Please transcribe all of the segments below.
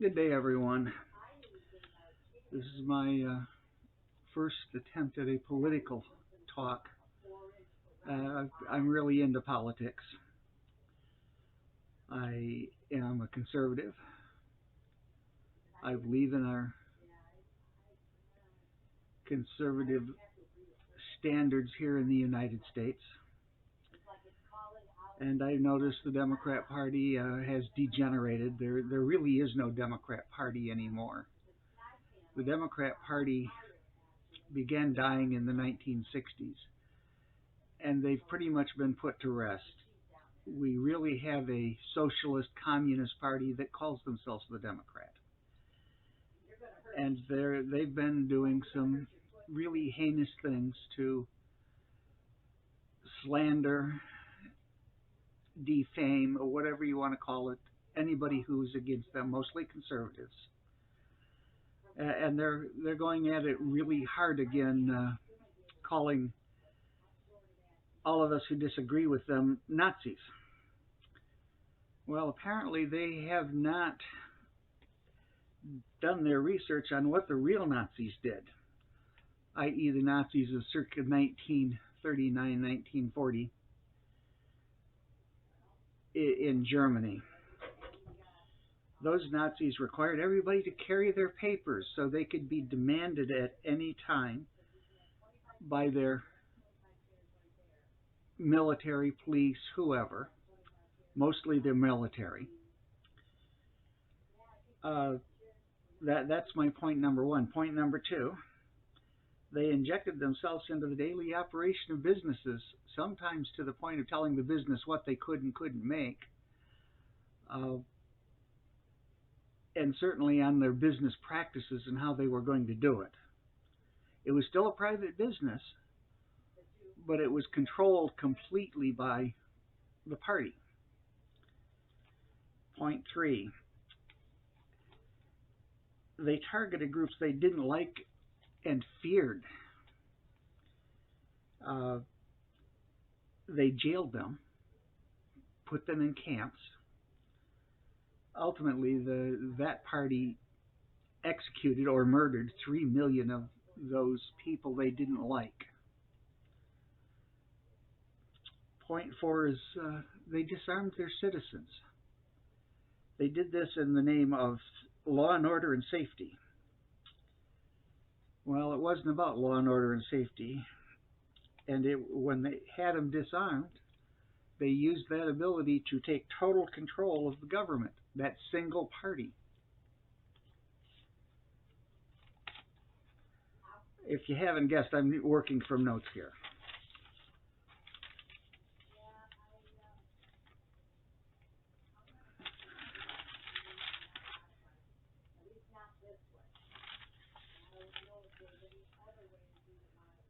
Good day, everyone. This is my first attempt at a political talk. I'm really into politics. I am a conservative. I believe in our conservative standards here in the United States. And I noticed the Democrat Party has degenerated. There really is no Democrat Party anymore. The Democrat Party began dying in the 1960s, and they've pretty much been put to rest. We really have a socialist communist party that calls themselves the Democrat. And they've been doing some really heinous things to slander, defame, or whatever you want to call it, anybody who's against them, mostly conservatives. And they're going at it really hard again, calling all of us who disagree with them Nazis. Well, apparently they have not done their research on what the real Nazis did, i.e., the Nazis of circa 1939, 1940 in Germany. Those Nazis required everybody to carry their papers so they could be demanded at any time by their military, police, whoever, mostly the military. That's my point number one. Point number two, they injected themselves into the daily operation of businesses, sometimes to the point of telling the business what they could and couldn't make, uh, and certainly on their business practices and how they were going to do it. It was still a private business, but it was controlled completely by the party. Point three, they targeted groups they didn't like and feared. Uh, they jailed them, put them in camps. Ultimately, that party executed or murdered 3 million of those people they didn't like. Point four is they disarmed their citizens. They did this in the name of law and order and safety. Well, it wasn't about law and order and safety, and when they had them disarmed, they used that ability to take total control of the government, that single party. If you haven't guessed, I'm working from notes here.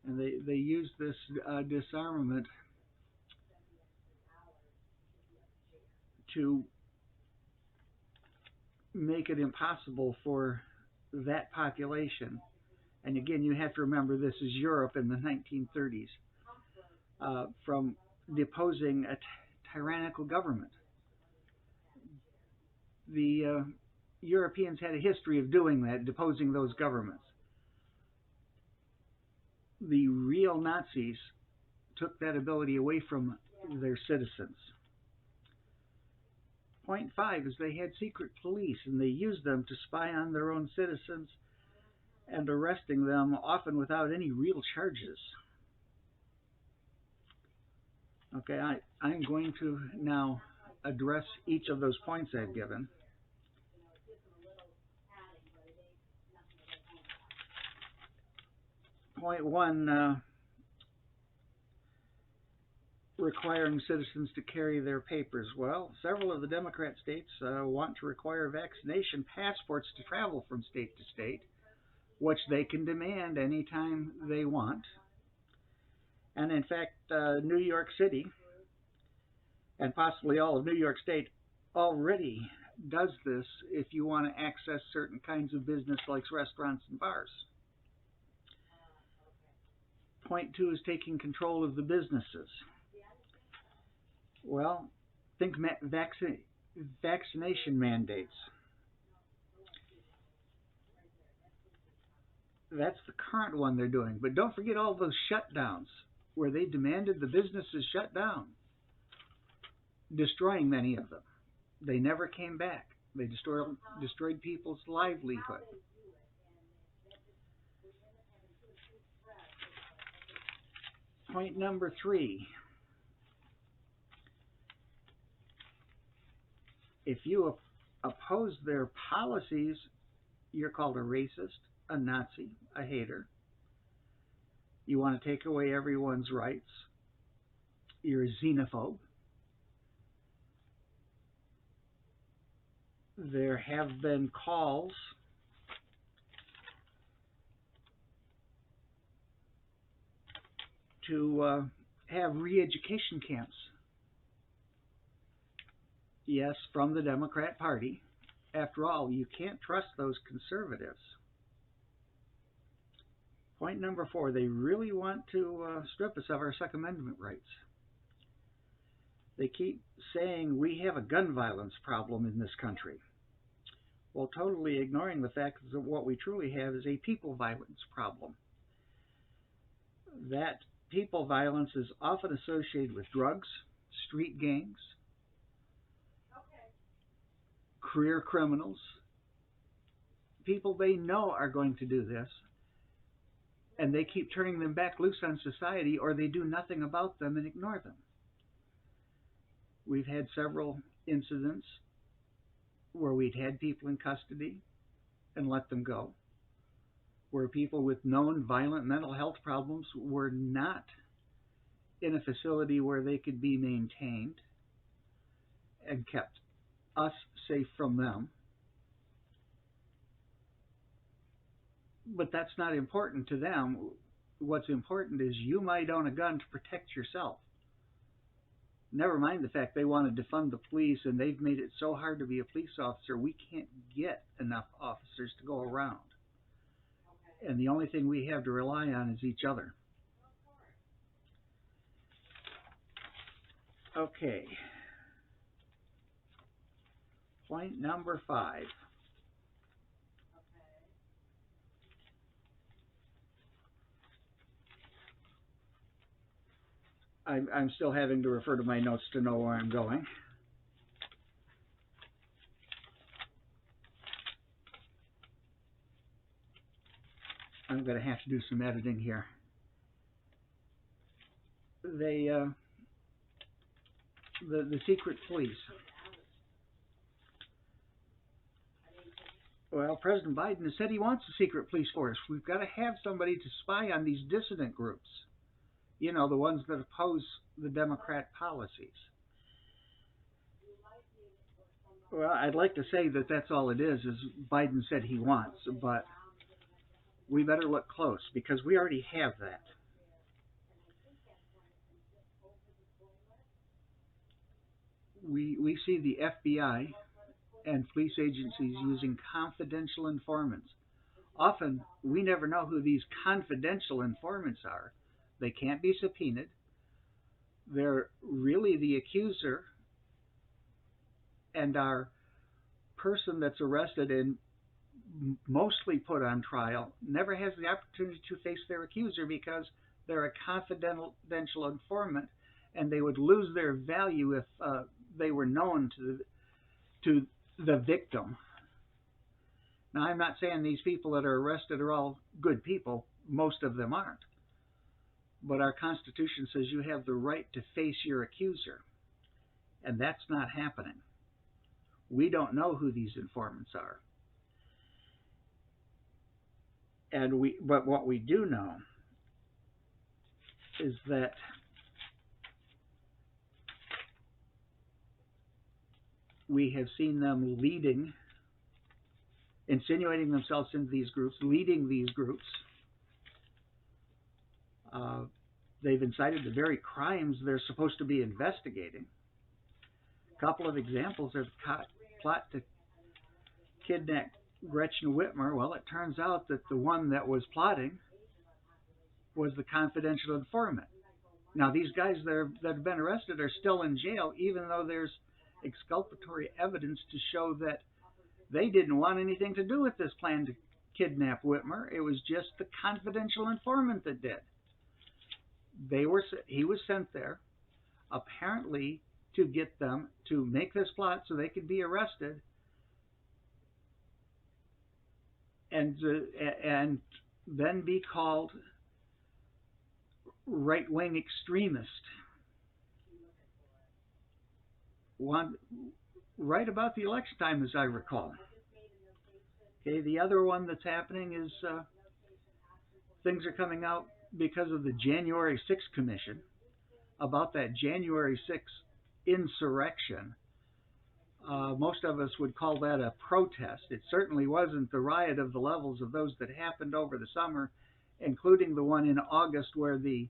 And they use this disarmament to make it impossible for that population. And again, you have to remember this is Europe in the 1930s, from deposing a tyrannical government. The Europeans had a history of doing that, deposing those governments. The real Nazis took that ability away from their citizens. Point five is they had secret police, and they used them to spy on their own citizens and arresting them, often without any real charges. Okay, I'm going to now address each of those points I've given. Point one, requiring citizens to carry their papers. Well, several of the Democrat states want to require vaccination passports to travel from state to state, which they can demand anytime they want. And in fact, New York City and possibly all of New York State already does this if you want to access certain kinds of business like restaurants and bars. Point two is taking control of the businesses. Well, think vaccination mandates. That's the current one they're doing. But don't forget all those shutdowns where they demanded the businesses shut down, destroying many of them. They never came back. They destroyed people's livelihood. Point number 3. If you oppose their policies, you're called a racist, a Nazi, a hater. You want to take away everyone's rights. You're a xenophobe. There have been calls to have re-education camps. Yes, from the Democrat Party. After all, you can't trust those conservatives. Point number 4, they really want to strip us of our Second Amendment rights. They keep saying we have a gun violence problem in this country, while totally ignoring the fact that what we truly have is a people violence problem. That people violence is often associated with drugs, street gangs, career criminals, people they know are going to do this, and they keep turning them back loose on society, or they do nothing about them and ignore them. We've had several incidents where we'd had people in custody and let them go, where people with known violent mental health problems were not in a facility where they could be maintained and kept us safe from them. But that's not important to them. What's important is you might own a gun to protect yourself. Never mind the fact they want to defund the police, and they've made it so hard to be a police officer, we can't get enough officers to go around. And the only thing we have to rely on is each other. Okay. Point number 5. I'm still having to refer to my notes to know where I'm going. I'm going to have to do some editing here. The secret police. Well, President Biden has said he wants a secret police force. We've got to have somebody to spy on these dissident groups. You know, the ones that oppose the Democrat policies. Well, I'd like to say that that's all it is Biden said he wants, but we better look close because we already have that. We see the FBI and police agencies using confidential informants. Often, we never know who these confidential informants are. They can't be subpoenaed. They're really the accuser, and our person that's arrested and mostly put on trial never has the opportunity to face their accuser because they're a confidential informant, and they would lose their value if they were known to the victim. Now, I'm not saying these people that are arrested are all good people. Most of them aren't. But our Constitution says you have the right to face your accuser, and that's not happening. We don't know who these informants are. But what we do know is that we have seen them insinuating themselves into these groups, leading these groups. They've incited the very crimes they're supposed to be investigating. A couple of examples are the plot to kidnap Gretchen Whitmer. Well, it turns out that the one that was plotting was the confidential informant. Now, these guys that have been arrested are still in jail, even though there's exculpatory evidence to show that they didn't want anything to do with this plan kidnap Whitmer. It was just the confidential informant that did. He was sent there apparently to get them to make this plot so they could be arrested and then be called right-wing extremist. Right about the election time, as I recall. Okay, the other one that's happening is things are coming out because of the January 6th Commission about that January 6th insurrection. Most of us would call that a protest. It certainly wasn't the riot of the levels of those that happened over the summer, including the one in August where the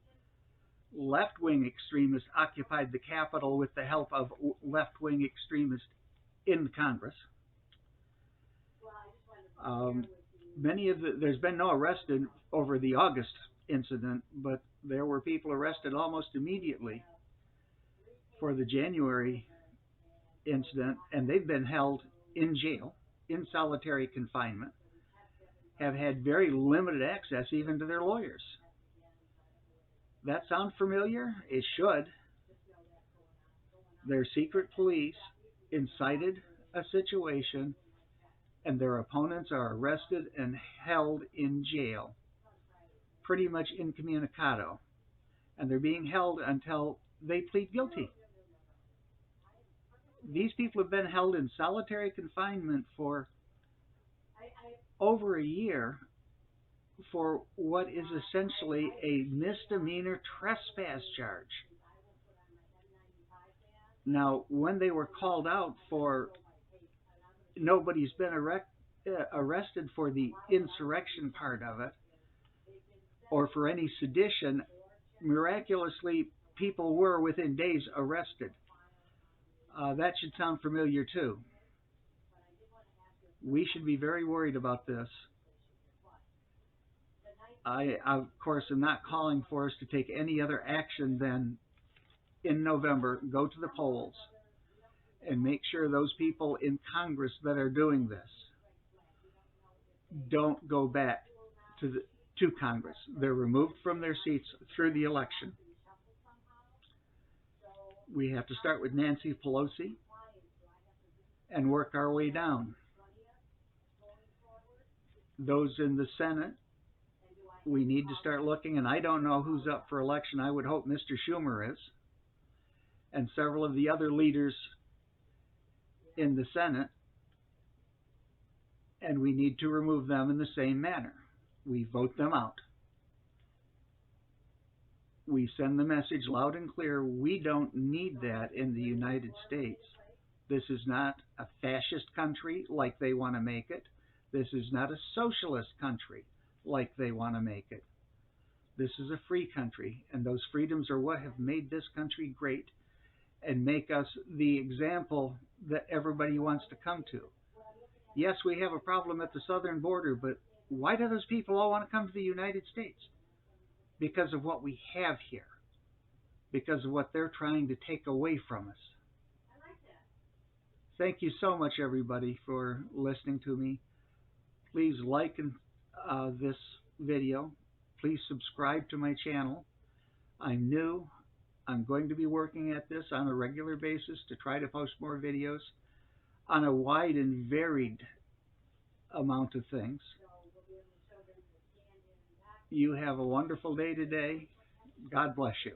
left-wing extremists occupied the Capitol with the help of left-wing extremists in Congress. There's been no arrest over the August incident, but there were people arrested almost immediately for the January incident, and they've been held in jail, in solitary confinement, have had very limited access even to their lawyers. That sound familiar? It should. Their secret police incited a situation, and their opponents are arrested and held in jail, pretty much incommunicado, and they're being held until they plead guilty. These people have been held in solitary confinement for over a year for what is essentially a misdemeanor trespass charge. Now, when they were called out for nobody's been arrested for the insurrection part of it or for any sedition, miraculously people were within days arrested. That should sound familiar too. We should be very worried about this. I, of course, am not calling for us to take any other action than in November, go to the polls and make sure those people in Congress that are doing this don't go back to Congress. They're removed from their seats through the election. We have to start with Nancy Pelosi and work our way down. Those in the Senate, we need to start looking, and I don't know who's up for election. I would hope Mr. Schumer is, and several of the other leaders in the Senate, and we need to remove them in the same manner. We vote them out. We send the message loud and clear, we don't need that in the United States. This is not a fascist country like they want to make it. This is not a socialist country like they want to make it. This is a free country, and those freedoms are what have made this country great and make us the example that everybody wants to come to. Yes, we have a problem at the southern border, but why do those people all want to come to the United States? Because of what we have here, because of what they're trying to take away from us. Thank you so much, everybody, for listening to me. Please like this video. Please subscribe to my channel. I'm new. I'm going to be working at this on a regular basis to try to post more videos on a wide and varied amount of things. You have a wonderful day today. God bless you.